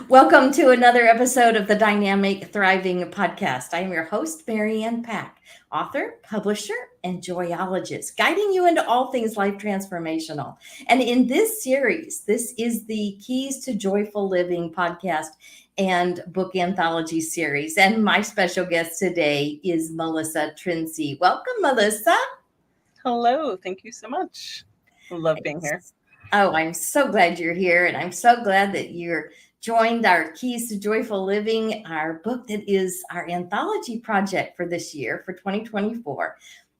Welcome to another episode of the Dynamic Thriving Podcast. I am your host, Marianne Pack, author, publisher, and joyologist, guiding you into all things life transformational. And in this series, this is the Keys to Joyful Living podcast and book anthology series. And my special guest today is Melissa Trinci. Welcome, Melissa. Hello. Thank you so much. I love being here. Oh, I'm so glad you're here. And I'm so glad that you're joined our Keys to Joyful Living, our book that is our anthology project for this year, for 2024.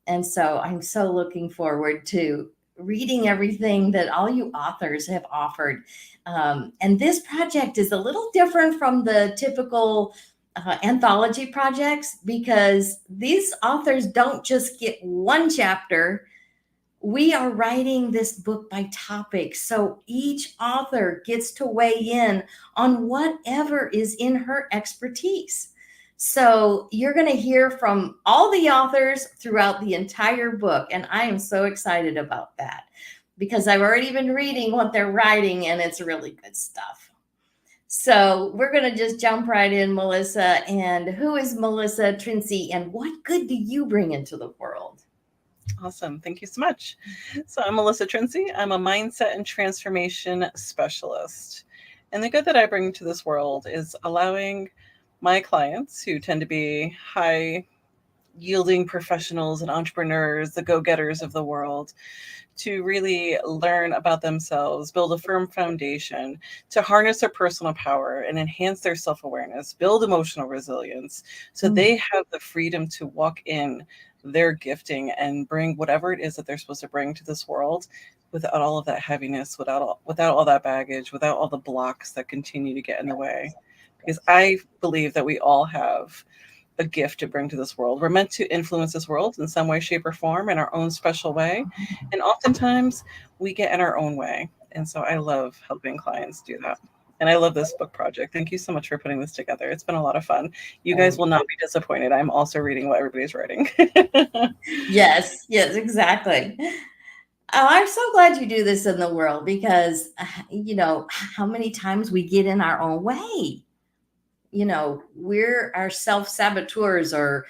And so I'm so looking forward to reading everything that all you authors have offered. And this project is a little different from the typical anthology projects because these authors don't just get one chapter. We are writing this book by topic, so each author gets to weigh in on whatever is in her expertise. So you're going to hear from all the authors throughout the entire book, and I am so excited about that because I've already been reading what they're writing, and it's really good stuff. So we're going to just jump right in, Melissa. And who is Melissa Trinci, and what good do you bring into the world? Awesome. Thank you so much. So I'm Melissa Trinci. I'm a mindset and transformation specialist. And the good that I bring to this world is allowing my clients, who tend to be high yielding professionals and entrepreneurs, the go-getters of the world, to really learn about themselves, build a firm foundation, to harness their personal power and enhance their self-awareness, build emotional resilience, so they have the freedom to walk in their gifting and bring whatever it is that they're supposed to bring to this world without all of that heaviness, without all that baggage, without all the blocks that continue to get in the way. Because I believe that we all have a gift to bring to this world. We're meant to influence this world in some way, shape, or form in our own special way. And oftentimes we get in our own way. And so I love helping clients do that. And I love this book project. Thank you so much for putting this together. It's been a lot of fun. You guys will not be disappointed. I'm also reading what everybody's writing. Yes, exactly. I'm so glad you do this in the world because, how many times we get in our own way. We're our self-saboteurs, or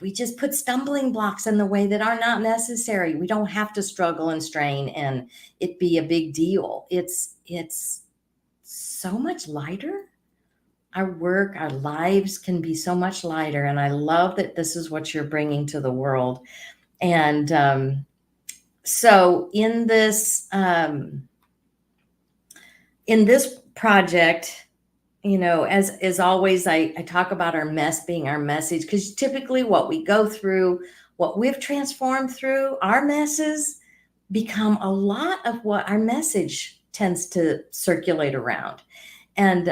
we just put stumbling blocks in the way that are not necessary. We don't have to struggle and strain and it be a big deal. It's so much lighter. Our work, our lives can be so much lighter. And I love that this is what you're bringing to the world. And so in this project, as always, I talk about our mess being our message, because typically what we go through, what we've transformed through, our messes become a lot of what our message tends to circulate around. And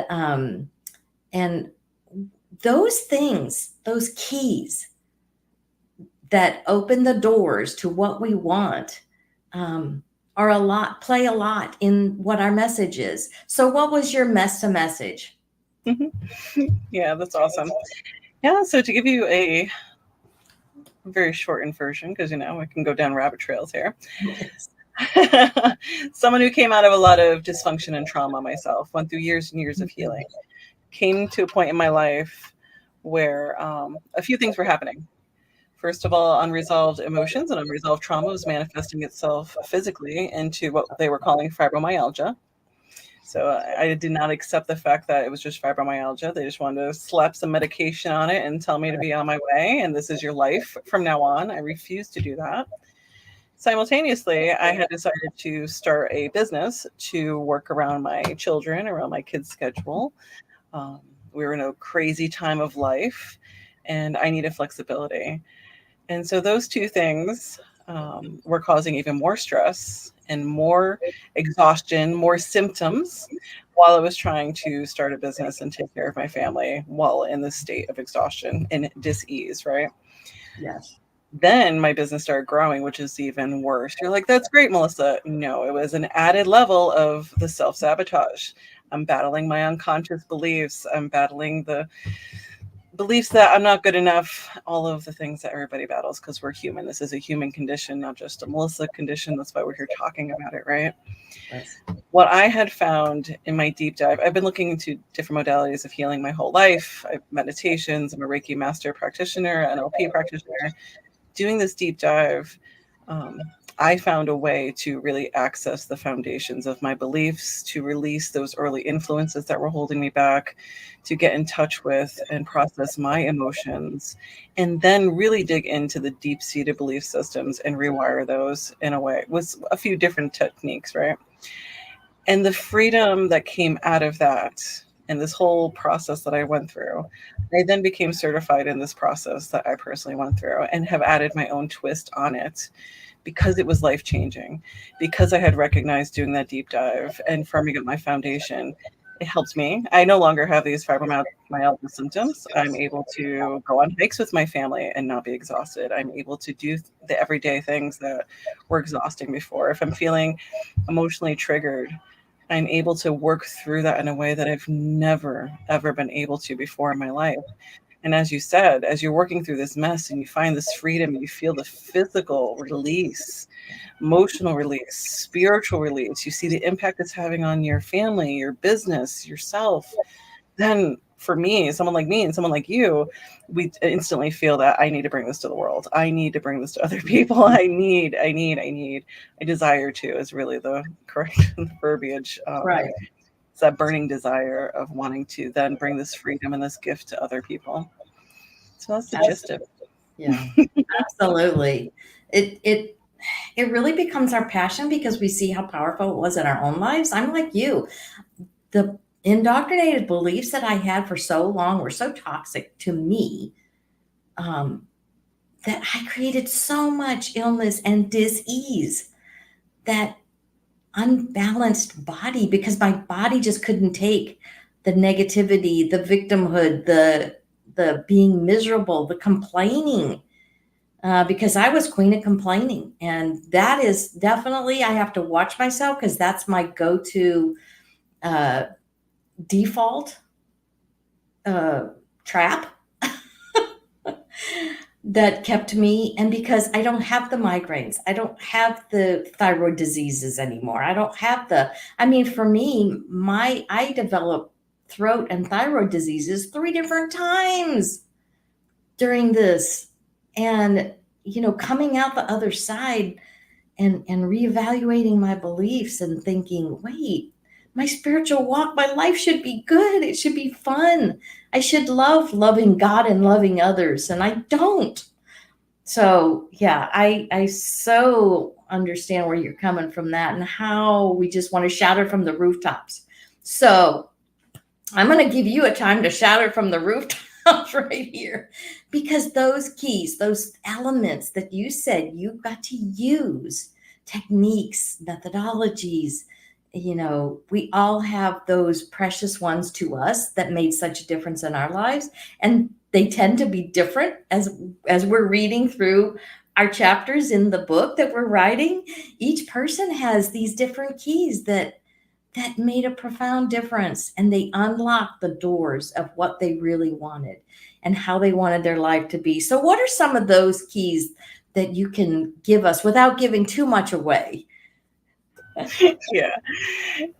those things, those keys that open the doors to what we want, play a lot in what our message is. So what was your message? Yeah, that's awesome. Yeah, so to give you a very shortened version, because I can go down rabbit trails here. Yes. Someone who came out of a lot of dysfunction and trauma myself, went through years and years of healing, came to a point in my life where a few things were happening. First of all, unresolved emotions and unresolved trauma was manifesting itself physically into what they were calling fibromyalgia. So I did not accept the fact that it was just fibromyalgia. They just wanted to slap some medication on it and tell me to be on my way. And this is your life from now on. I refused to do that. Simultaneously, I had decided to start a business to work around my children, around my kids' schedule. We were in a crazy time of life, and I needed flexibility. And so those two things were causing even more stress and more exhaustion, more symptoms, while I was trying to start a business and take care of my family while in this state of exhaustion and dis-ease, right? Yes. Then my business started growing, which is even worse. You're like, that's great, Melissa. No, it was an added level of the self-sabotage. I'm battling my unconscious beliefs. I'm battling the beliefs that I'm not good enough, all of the things that everybody battles because we're human. This is a human condition, not just a Melissa condition. That's why we're here talking about it, right? Yes. What I had found in my deep dive, I've been looking into different modalities of healing my whole life. I've meditations, I'm a Reiki master practitioner, NLP practitioner. Doing this deep dive, I found a way to really access the foundations of my beliefs, to release those early influences that were holding me back, to get in touch with and process my emotions, and then really dig into the deep-seated belief systems and rewire those in a way with a few different techniques, right? And the freedom that came out of that and this whole process that I went through, I then became certified in this process that I personally went through and have added my own twist on it because it was life changing, because I had recognized doing that deep dive and firming up my foundation. It helps me. I no longer have these fibromyalgia symptoms. I'm able to go on hikes with my family and not be exhausted. I'm able to do the everyday things that were exhausting before. If I'm feeling emotionally triggered, I'm able to work through that in a way that I've never, ever been able to before in my life. And as you said, as you're working through this mess and you find this freedom, you feel the physical release, emotional release, spiritual release, you see the impact it's having on your family, your business, yourself. Then for me, someone like me and someone like you, we instantly feel that I need to bring this to the world. I need to bring this to other people. I desire to is really the correct verbiage. Right. It's that burning desire of wanting to then bring this freedom and this gift to other people. So that's the gist of it. Yeah, absolutely. It it really becomes our passion because we see how powerful it was in our own lives. I'm like you. The indoctrinated beliefs that I had for so long were so toxic to me, um, that I created so much illness and dis-ease, that unbalanced body, because my body just couldn't take the negativity, the victimhood, the being miserable, the complaining, because I was queen of complaining. And that is definitely, I have to watch myself because that's my go-to uh, default trap that kept me. And because I don't have the migraines, I don't have the thyroid diseases anymore. I don't have I mean, for me, I developed throat and thyroid diseases 3 different times during this. And, coming out the other side and reevaluating my beliefs and thinking, wait, my spiritual walk, my life should be good. It should be fun. I should love loving God and loving others. And I don't. So yeah, I so understand where you're coming from that and how we just want to shout it from the rooftops. So I'm going to give you a time to shout it from the rooftops right here, because those keys, those elements that you said you got to use, techniques, methodologies, we all have those precious ones to us that made such a difference in our lives. And they tend to be different as we're reading through our chapters in the book that we're writing. Each person has these different keys that made a profound difference, and they unlocked the doors of what they really wanted and how they wanted their life to be. So what are some of those keys that you can give us without giving too much away?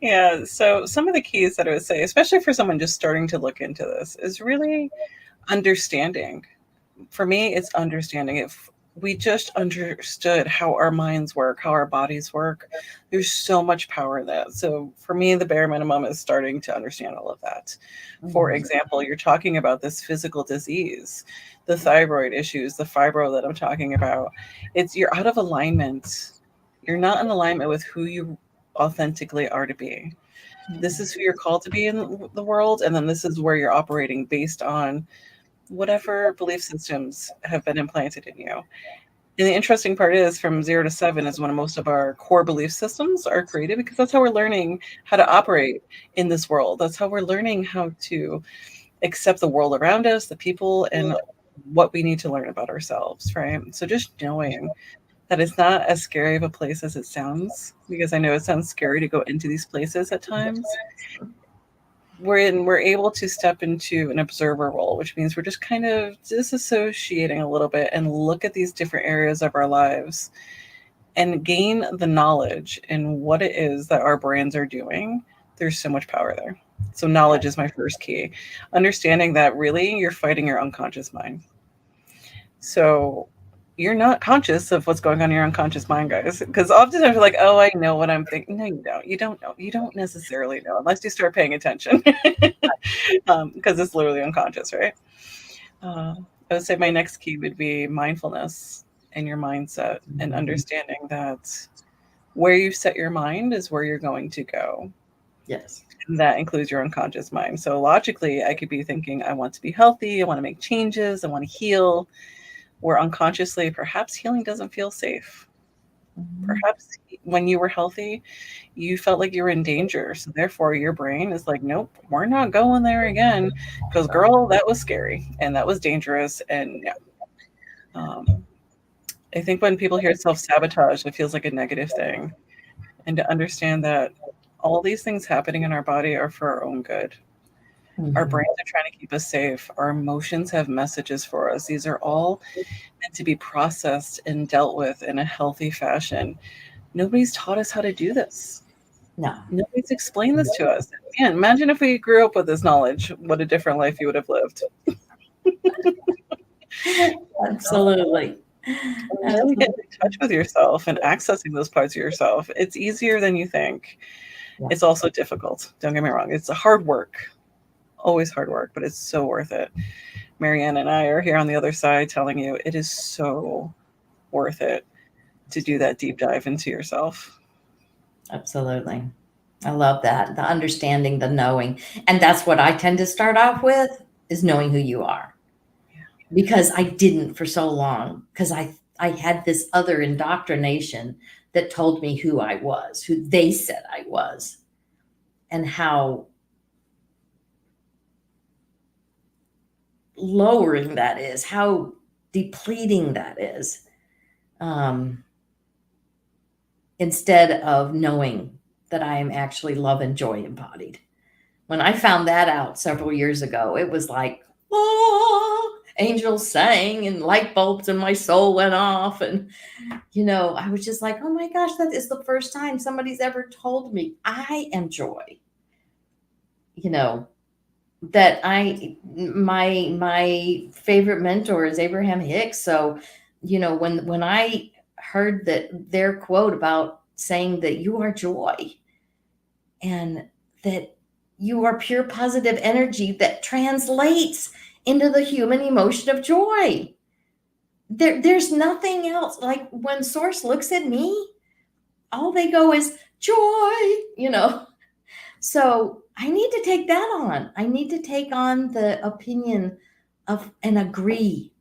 Yeah. So some of the keys that I would say, especially for someone just starting to look into this, is really understanding. For me, it's understanding. If we just understood how our minds work, how our bodies work, there's so much power in that. So for me, the bare minimum is starting to understand all of that. For example, you're talking about this physical disease, the thyroid issues, the fibro that I'm talking about. You're out of alignment. You're not in alignment with who you authentically are to be. This is who you're called to be in the world, and then this is where you're operating based on whatever belief systems have been implanted in you. And the interesting part is from 0 to 7 is when most of our core belief systems are created, because that's how we're learning how to operate in this world. That's how we're learning how to accept the world around us, the people, and what we need to learn about ourselves, right? So just knowing that it's not as scary of a place as it sounds, because I know it sounds scary to go into these places at times. we're able to step into an observer role, which means we're just kind of disassociating a little bit and look at these different areas of our lives and gain the knowledge in what it is that our brains are doing. There's so much power there. So knowledge is my first key. Understanding that really you're fighting your unconscious mind. So you're not conscious of what's going on in your unconscious mind, guys. Because oftentimes we're like, oh, I know what I'm thinking. No, you don't. You don't know. You don't necessarily know unless you start paying attention. Because it's literally unconscious, right? I would say my next key would be mindfulness in your mindset and understanding that where you set your mind is where you're going to go. Yes. And that includes your unconscious mind. So logically, I could be thinking, I want to be healthy. I want to make changes. I want to heal. Where unconsciously, perhaps healing doesn't feel safe. Perhaps when you were healthy, you felt like you were in danger. So therefore, your brain is like, nope, we're not going there again. Because, girl, that was scary and that was dangerous. And I think when people hear self-sabotage, it feels like a negative thing. And to understand that all these things happening in our body are for our own good. Our brains are trying to keep us safe. Our emotions have messages for us. These are all meant to be processed and dealt with in a healthy fashion. Nobody's taught us how to do this. No. Nobody's explained this to us. Man, imagine if we grew up with this knowledge, what a different life you would have lived. Absolutely. And really getting in touch with yourself and accessing those parts of yourself. It's easier than you think. Yeah. It's also difficult. Don't get me wrong. It's a hard work. Always hard work, but it's so worth it. Marianne and I are here on the other side telling you it is so worth it to do that deep dive into yourself. Absolutely. I love that. The understanding, the knowing. And that's what I tend to start off with, is knowing who you are. Yeah. Because I didn't for so long, because I had this other indoctrination that told me who I was, who they said I was, and how lowering that is, how depleting that is, instead of knowing that I am actually love and joy embodied. When I found that out several years ago, it was like, oh, angels sang and light bulbs in my soul went off. And, I was just like, oh my gosh, that is the first time somebody's ever told me I am joy. That my favorite mentor is Abraham Hicks. So, when I heard that their quote about saying that you are joy and that you are pure positive energy that translates into the human emotion of joy. There's nothing else. Like when Source looks at me, all they go is joy, So I need to take that on. I need to take on the opinion of and agree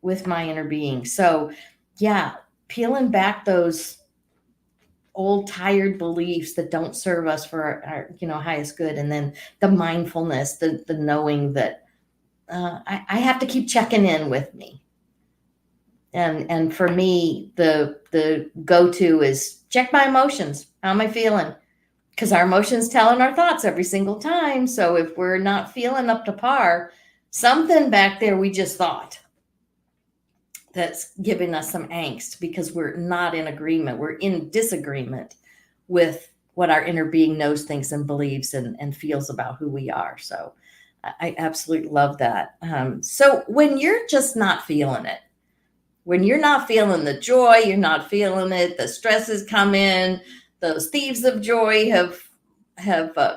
with my inner being. So yeah, peeling back those old tired beliefs that don't serve us for our highest good. And then the mindfulness, the knowing that I have to keep checking in with me. And for me, the go-to is check my emotions. How am I feeling? Because our emotions telling our thoughts every single time. So if we're not feeling up to par, something back there we just thought that's giving us some angst because we're not in agreement. We're in disagreement with what our inner being knows, thinks, and believes and feels about who we are. So I absolutely love that. So when you're just not feeling it, when you're not feeling the joy, you're not feeling it, the stresses come in, those thieves of joy have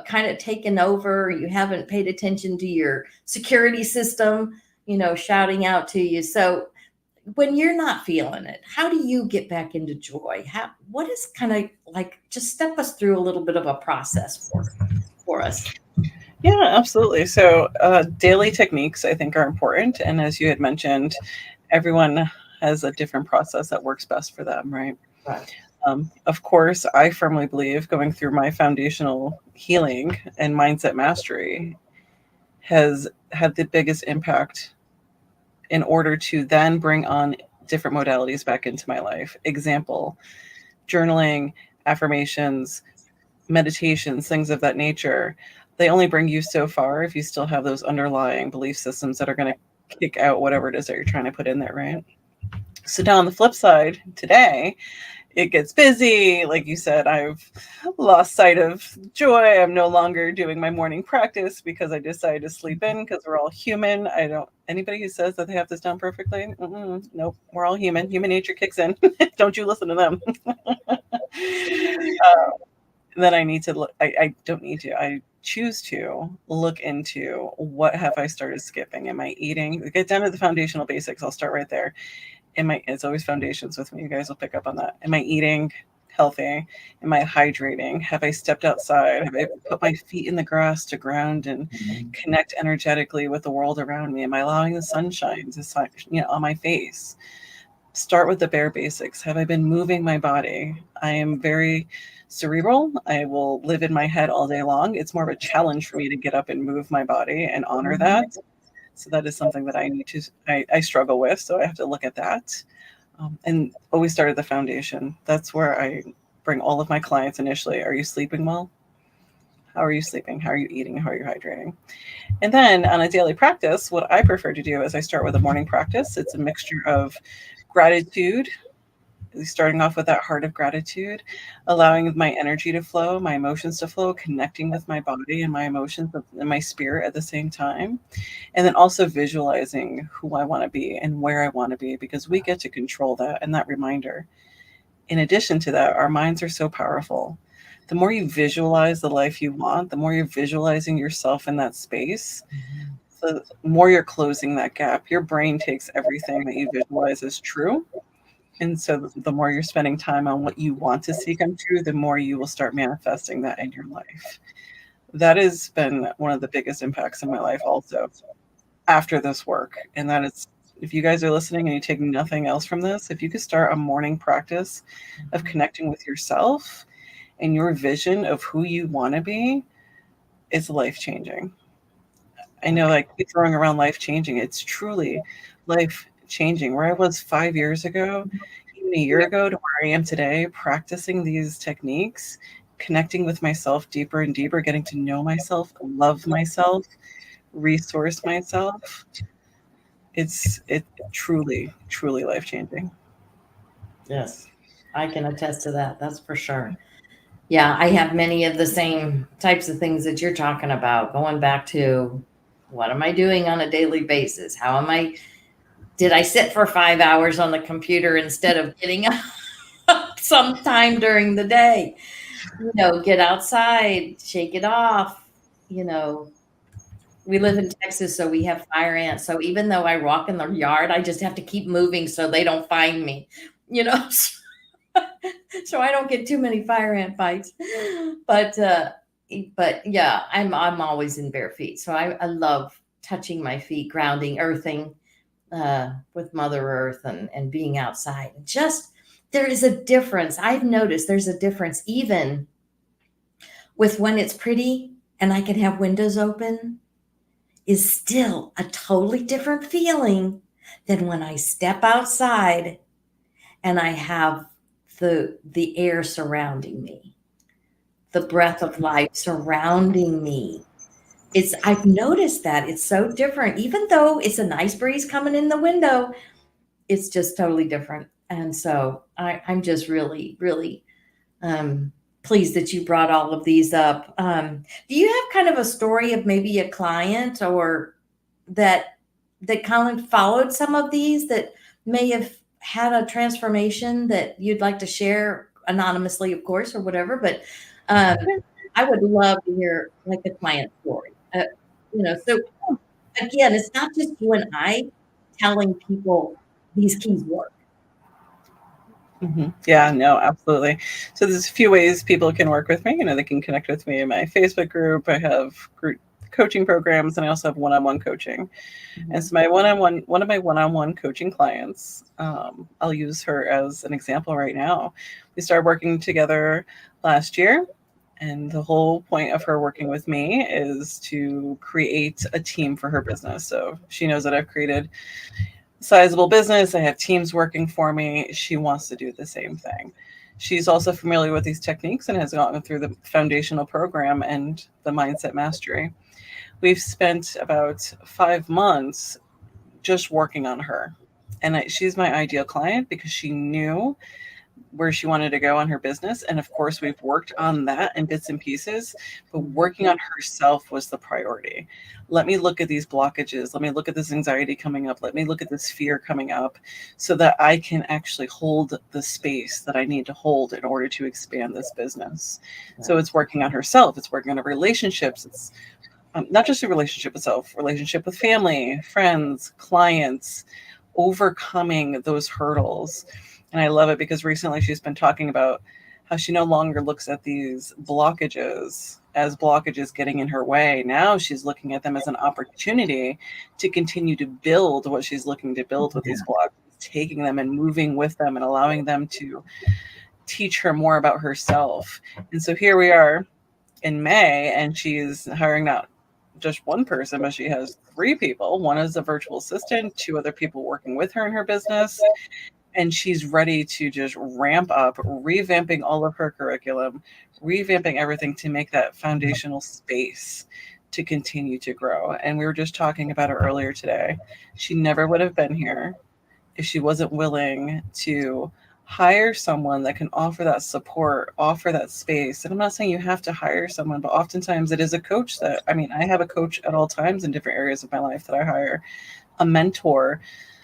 kind of taken over. You haven't paid attention to your security system, shouting out to you. So when you're not feeling it, how do you get back into joy? What is kind of like, just step us through a little bit of a process for us. Yeah, absolutely. So daily techniques, I think, are important. And as you had mentioned, everyone has a different process that works best for them, right? Right. Of course, I firmly believe going through my foundational healing and mindset mastery has had the biggest impact in order to then bring on different modalities back into my life. Example, journaling, affirmations, meditations, things of that nature they only bring you so far if you still have those underlying belief systems that are going to kick out whatever it is that you're trying to put in there, right? So now on the flip side, today, it gets busy. Like you said, I've lost sight of joy. I'm no longer doing my morning practice because I decided to sleep in, because we're all human. Anybody who says that they have this done perfectly, nope, we're all human. Human nature kicks in. Don't you listen to them. Then I need to look, I don't need to, I choose to look into, what have I started skipping? Am I eating? Get down to the foundational basics. I'll start right there. It's always foundations with me. You guys will pick up on that. Am I eating healthy? Am I hydrating? Have I stepped outside? Have I put my feet in the grass to ground and connect energetically with the world around me? Am I allowing the sunshine to, on my face? Start with the bare basics. Have I been moving my body? I am very cerebral. I will live in my head all day long. It's more of a challenge for me to get up and move my body and honor that. So that is something that I struggle with. So I have to look at that. And always start at the foundation. That's where I bring all of my clients initially. Are you sleeping well? How are you sleeping? How are you eating? How are you hydrating? And then on a daily practice, what I prefer to do is I start with a morning practice. It's a mixture of gratitude, starting off with that heart of gratitude, allowing my energy to flow, my emotions to flow, connecting with my body and my emotions and my spirit at the same time. And then also visualizing who I want to be and where I want to be, because we get to control that and that reminder. In addition to that, our minds are so powerful. The more you visualize the life you want, the more you're visualizing yourself in that space, the more you're closing that gap. Your brain takes everything that you visualize as true. And so the more you're spending time on what you want to see come true, the more you will start manifesting that in your life. That has been one of the biggest impacts in my life also after this work. And that is, if you guys are listening and you take nothing else from this, if you could start a morning practice of connecting with yourself and your vision of who you want to be, it's life-changing. I know I keep throwing around life-changing. It's truly life-changing. Where I was 5 years ago, even a year ago, to where I am today, practicing these techniques, connecting with myself deeper and deeper, getting to know myself, love myself, resource myself. It's truly, truly life-changing. Yes, I can attest to that. That's for sure. Yeah, I have many of the same types of things that you're talking about, going back to, what am I doing on a daily basis? Did I sit for 5 hours on the computer instead of getting up sometime during the day? Get outside, shake it off. We live in Texas, so we have fire ants. So even though I walk in the yard, I just have to keep moving so they don't find me, so I don't get too many fire ant bites. But yeah, I'm always in bare feet. So I love touching my feet, grounding, earthing with Mother Earth, and being outside. There is a difference. I've noticed there's a difference even with when it's pretty and I can have windows open, is still a totally different feeling than when I step outside and I have the air surrounding me, the breath of life surrounding me. I've noticed that it's so different. Even though it's a nice breeze coming in the window, it's just totally different. And so I'm just really, really pleased that you brought all of these up. Do you have kind of a story of maybe a client or that kind of followed some of these that may have had a transformation that you'd like to share anonymously, of course, or whatever? But I would love to hear like a client story. So again, it's not just you and I telling people these keys work. Mm-hmm. Yeah, no, absolutely. So there's a few ways people can work with me. They can connect with me in my Facebook group. I have group coaching programs, and I also have one-on-one coaching. Mm-hmm. And so one of my one-on-one coaching clients, I'll use her as an example right now. We started working together last year. And the whole point of her working with me is to create a team for her business. So she knows that I've created sizable business. I have teams working for me. She wants to do the same thing. She's also familiar with these techniques and has gone through the foundational program and the mindset mastery. We've spent about 5 months just working on her. And she's my ideal client because she knew where she wanted to go on her business. And of course, we've worked on that in bits and pieces, but working on herself was the priority. Let me look at these blockages. Let me look at this anxiety coming up. Let me look at this fear coming up so that I can actually hold the space that I need to hold in order to expand this business. So it's working on herself. It's working on her relationships. It's not just a relationship itself, relationship with family, friends, clients, overcoming those hurdles. And I love it because recently she's been talking about how she no longer looks at these blockages as blockages getting in her way. Now she's looking at them as an opportunity to continue to build what she's looking to build with these blocks, taking them and moving with them and allowing them to teach her more about herself. And so here we are in May, and she's hiring not just one person, but she has 3 people. One is a virtual assistant, 2 other people working with her in her business. And she's ready to just ramp up, revamping all of her curriculum, revamping everything to make that foundational space to continue to grow. And we were just talking about it earlier today. She never would have been here if she wasn't willing to hire someone that can offer that support, offer that space. And I'm not saying you have to hire someone, but oftentimes it is a coach that, I mean, I have a coach at all times in different areas of my life that I hire, a mentor,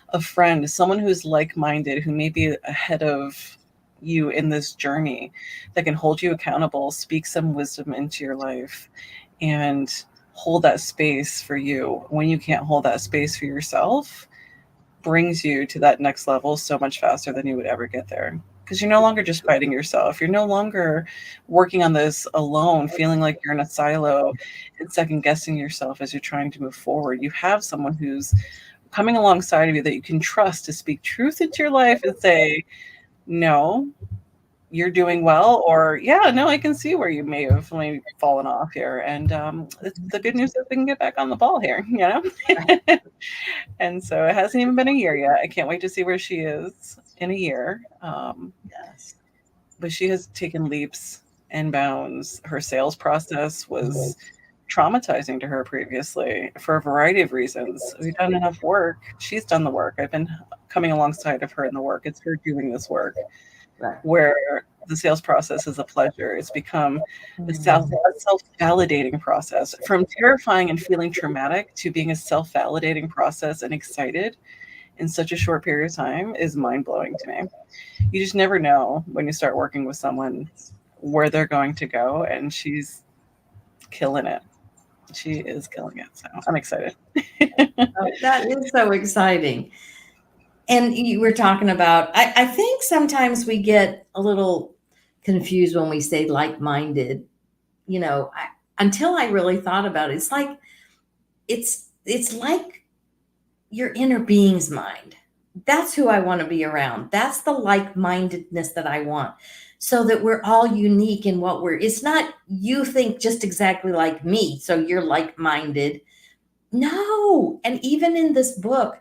a friend, someone who's like-minded, who may be ahead of you in this journey, that can hold you accountable, speak some wisdom into your life, and hold that space for you when you can't hold that space for yourself. Brings you to that next level so much faster than you would ever get there, because you're no longer just fighting yourself. You're no longer working on this alone, feeling like you're in a silo and second guessing yourself as you're trying to move forward. You have someone who's coming alongside of you that you can trust to speak truth into your life and say, no, you're doing well, or yeah, no, I can see where you may have fallen off here. And the good news is we can get back on the ball here, you know? And so it hasn't even been a year yet. I can't wait to see where she is in a year. Yes. But she has taken leaps and bounds. Her sales process was traumatizing to her previously for a variety of reasons. We've done enough work. She's done the work. I've been coming alongside of her in the work. It's her doing this work, where the sales process is a pleasure. It's become a self-validating process. From terrifying and feeling traumatic to being a self-validating process and excited in such a short period of time is mind-blowing to me. You just never know when you start working with someone where they're going to go, and she's killing it. She is killing it. So I'm excited. That is so exciting. And you were talking about, I think sometimes we get a little confused when we say like-minded, you know, until I really thought about it. It's like your inner being's mind. That's who I want to be around. That's the like-mindedness that I want, so that we're all unique in what it's not you think just exactly like me, so you're like-minded. No. And even in this book,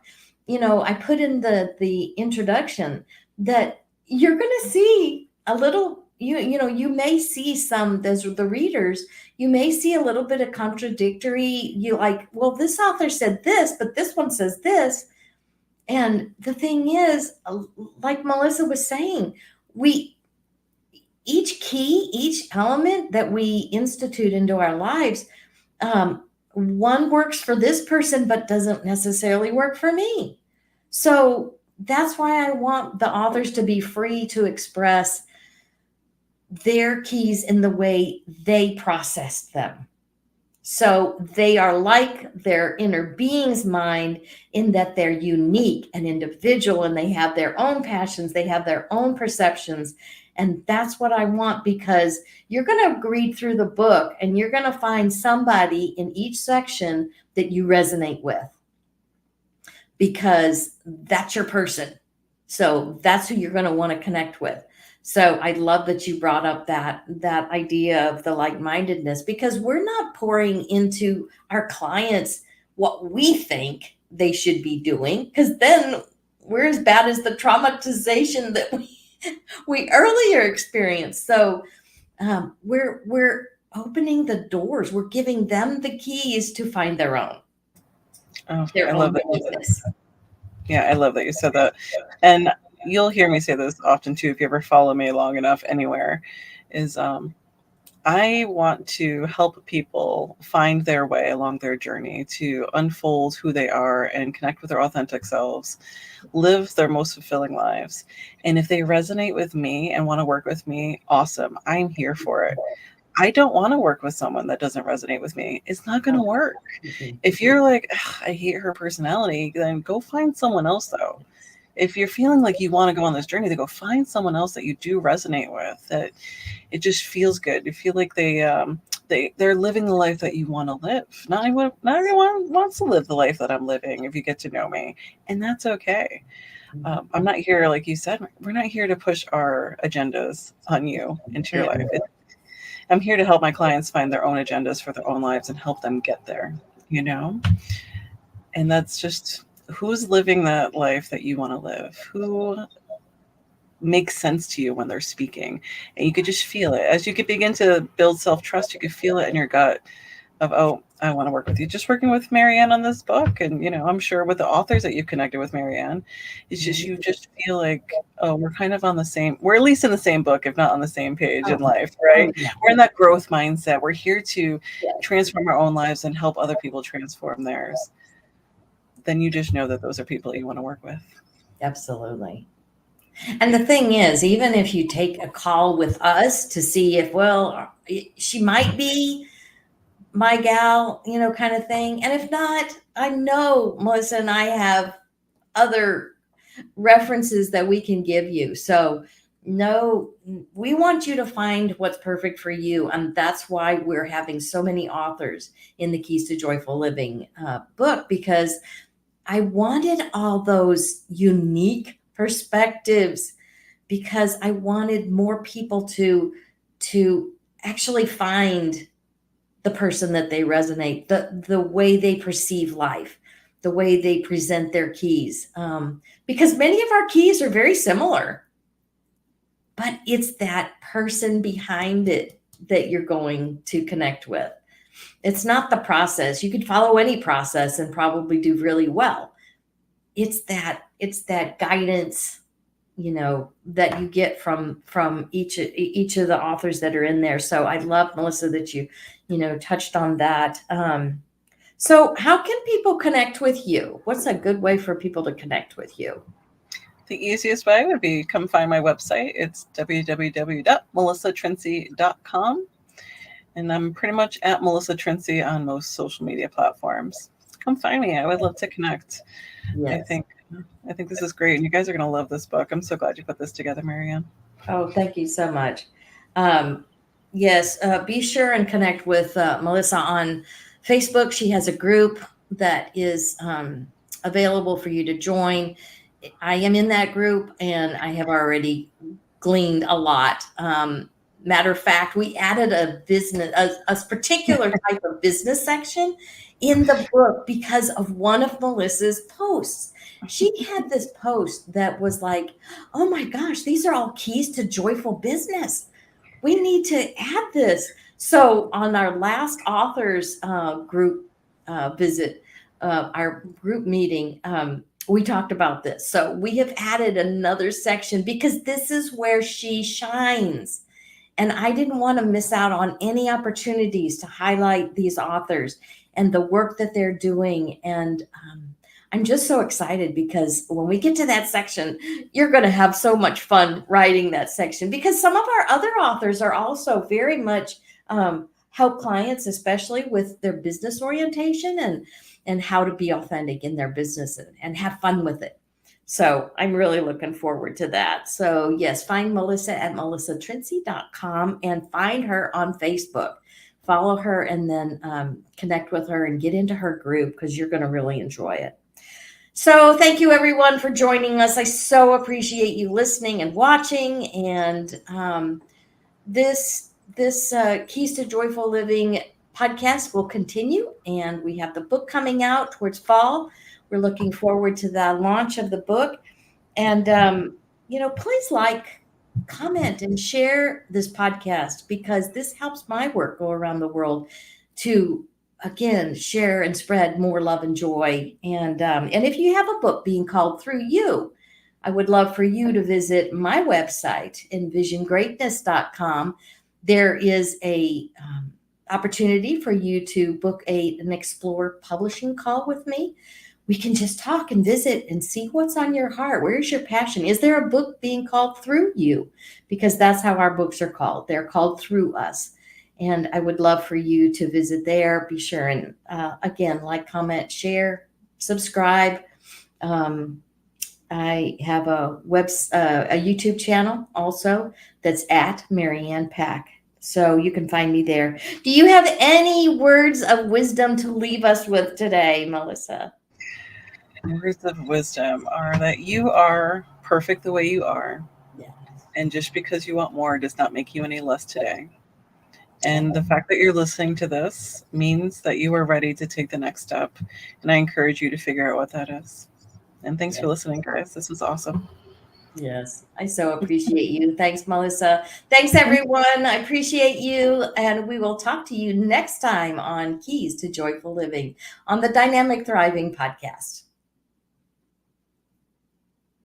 you know, I put in the introduction that you're going to see a little, you know, you may see some, the readers, you may see a little bit of contradictory. You like, well, this author said this, but this one says this. And the thing is, like Melissa was saying, each element that we institute into our lives, one works for this person, but doesn't necessarily work for me. So that's why I want the authors to be free to express their keys in the way they processed them. So they are like their inner being's mind in that they're unique and individual, and they have their own passions, they have their own perceptions. And that's what I want, because you're going to read through the book and you're going to find somebody in each section that you resonate with, because that's your person. So that's who you're going to want to connect with. So I love that you brought up that idea of the like-mindedness, because we're not pouring into our clients what we think they should be doing, because then we're as bad as the traumatization that we earlier experienced. So we're opening the doors. We're giving them the keys to find their own I love that. business. Yeah, I love that you said that. And you'll hear me say this often too, if you ever follow me long enough anywhere, is I want to help people find their way along their journey to unfold who they are and connect with their authentic selves, live their most fulfilling lives. And if they resonate with me and want to work with me, awesome. I'm here for it. I don't want to work with someone that doesn't resonate with me. It's not going to work. If you're like, I hate her personality, then go find someone else though. If you're feeling like you want to go on this journey, then go find someone else that you do resonate with, that it just feels good. You feel like they're living the life that you want to live. Not everyone wants to live the life that I'm living if you get to know me. And that's okay. I'm not here, like you said, we're not here to push our agendas on you into your life. I'm here to help my clients find their own agendas for their own lives and help them get there, you know? And that's just who's living that life that you want to live, who makes sense to you when they're speaking. And you could just feel it. As you could begin to build self-trust, you could feel it in your gut of, oh, I want to work with you. Just working with Marianne on this book. And, you know, I'm sure with the authors that you've connected with, Marianne, it's just, you just feel like, oh, we're kind of on the same, we're at least in the same book, if not on the same page in life, right? We're in that growth mindset. We're here to transform our own lives and help other people transform theirs. Then you just know that those are people you want to work with. Absolutely. And the thing is, even if you take a call with us to see if, well, she might be my gal, you know, kind of thing. And if not, I know Melissa and I have other references that we can give you. So no, we want you to find what's perfect for you. And that's why we're having so many authors in the Keys to Joyful Living book, because I wanted all those unique perspectives, because I wanted more people to actually find the person that they resonate, the way they perceive life, the way they present their keys. Because many of our keys are very similar, but it's that person behind it that you're going to connect with. It's not the process. You could follow any process and probably do really well. It's that guidance, you know, that you get from each of the authors that are in there. So I love, Melissa, that you touched on that. So how can people connect with you? What's a good way for people to connect with you? The easiest way would be come find my website. It's www.melissatrinci.com. And I'm pretty much at Melissa Trinci on most social media platforms. Come find me. I would love to connect. Yes. I think this is great. And you guys are going to love this book. I'm so glad you put this together, Marianne. Oh, thank you so much. Yes, be sure and connect with Melissa on Facebook. She has a group that is available for you to join. I am in that group, and I have already gleaned a lot. Matter of fact, we added a particular type of business section in the book because of one of Melissa's posts. She had this post that was like, oh my gosh, these are all keys to joyful business. We need to add this. So on our last authors group visit, our group meeting, we talked about this. So we have added another section because this is where she shines. And I didn't want to miss out on any opportunities to highlight these authors and the work that they're doing. And I'm just so excited because when we get to that section, you're going to have so much fun writing that section, because some of our other authors are also very much help clients, especially with their business orientation and how to be authentic in their business and have fun with it. So I'm really looking forward to that. So yes, find Melissa at melissatrinci.com and find her on Facebook. Follow her and then connect with her and get into her group, because you're going to really enjoy it. So thank you, everyone, for joining us. I so appreciate you listening and watching. And this Keys to Joyful Living podcast will continue. And we have the book coming out towards fall. We're looking forward to the launch of the book. And, please like, comment and share this podcast, because this helps my work go around the world to, again, share and spread more love and joy. And if you have a book being called through you, I would love for you to visit my website, envisiongreatness.com. There is a opportunity for you to book an Explore publishing call with me. We can just talk and visit and see what's on your heart. Where's your passion? Is there a book being called through you? Because that's how our books are called. They're called through us. And I would love for you to visit there. Be sure and, again, like, comment, share, subscribe. I have a YouTube channel also that's at Marianne Pack. So you can find me there. Do you have any words of wisdom to leave us with today, Melissa? Words of wisdom are that you are perfect the way you are. Yeah. And just because you want more does not make you any less today. And the fact that you're listening to this means that you are ready to take the next step. And I encourage you to figure out what that is. And thanks for listening, guys. This was awesome. Yes, I so appreciate you. Thanks, Melissa. Thanks, everyone. I appreciate you. And we will talk to you next time on Keys to Joyful Living on the Dynamic Thriving podcast.